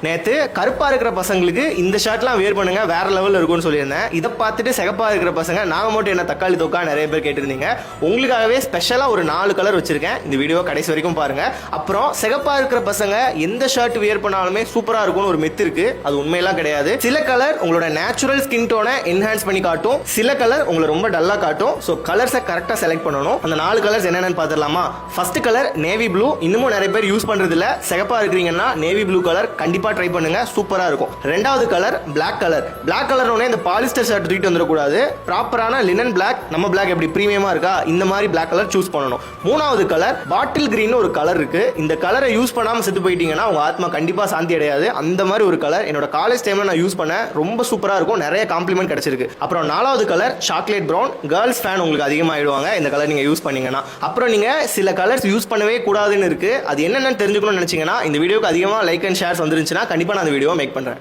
நேற்று கருப்பாக இருக்கிற பசங்களுக்கு இந்த ஷர்ட்லாம் வேர் பண்ணுங்க வேற லெவலில் இருக்கும்னு சொல்லியிருந்தேன். இதை பார்த்துட்டு சிகப்பாக இருக்கிற பசங்க நாங்கள் மட்டும் என்ன தக்காளி தொக்கா நிறைய பேர் கேட்டிருந்தீங்க. உங்களுக்காகவே ஸ்பெஷலாக ஒரு 4 கலர் வச்சிருக்கேன். இந்த வீடியோ கடைசி வரைக்கும் பாருங்க. அப்புறம் சிகப்பாக இருக்கிற பசங்க எந்த ஷர்ட் வேர் பண்ணாலுமே சூப்பராக இருக்கும்னு ஒரு மெத்து இருக்கு. அது உண்மையெல்லாம் கிடையாது. சில கலர் உங்களோட நேச்சுரல் ஸ்கின் டோனை என்ஹான்ஸ் பண்ணி காட்டும், சில கலர் உங்களை ரொம்ப டல்லாக காட்டும். ஸோ கலர்ஸை கரெக்டாக செலக்ட் பண்ணணும். அந்த 4 கலர்ஸ் என்னென்னு பார்த்துடலாமா? First colour navy blue. இன்னமும் நிறைய பேர் யூஸ் பண்றது இல்ல. சிகப்பாக இருக்கிறீங்கன்னா நேவி ப்ளூ கலர் கண்டிப்பாக ட்ரை பண்ணுங்க, சூப்பரா இருக்கும். ரெண்டாவது colour black colour. Black colour இந்த பாலிஸ்டர் ஷர்ட் தூக்கிட்டு வந்துடக்கூடாது. ப்ராப்பரான லினன் பிளாக், நம்ம பிளாக் எப்படி பிரீமியமா இருக்கா இந்த மாதிரி பிளாக் கலர் சூஸ் பண்ணணும். மூணாவது கலர் பாட்டில் கிரீன் ஒரு கலர் இருக்கு. இந்த கலரை யூஸ் பண்ணாம செத்து போயிட்டீங்கன்னா உங்க ஆத்மா கண்டிப்பா சாந்தி அடையாது. அந்த மாதிரி ஒரு கலர் என்னோட காலேஜ் டைம்ல நான் யூஸ் பண்ண ரொம்ப சூப்பரா இருக்கும். நிறைய காம்ப்ளிமெண்ட் கிடைச்சிருக்கு. அப்புறம் 4வது colour chocolate brown. Girls fan உங்களுக்கு அதிகமாயிடுவாங்க இந்த கலர் நீங்க யூஸ் பண்ணீங்கன்னா. அப்புறம் நீங்க சில கலர்ஸ் யூஸ் பண்ணவே கூடாதுன்னு இருக்கு. அது என்னன்னு தெரிஞ்சுக்கணும்னு நினைச்சீங்கன்னா இந்த வீடியோக்கு அதிகமா லைக் அண்ட் ஷேர்ஸ் வந்துருந்துச்சுன்னா கண்டிப்பா நான் அந்த வீடியோ மேக் பண்றேன்.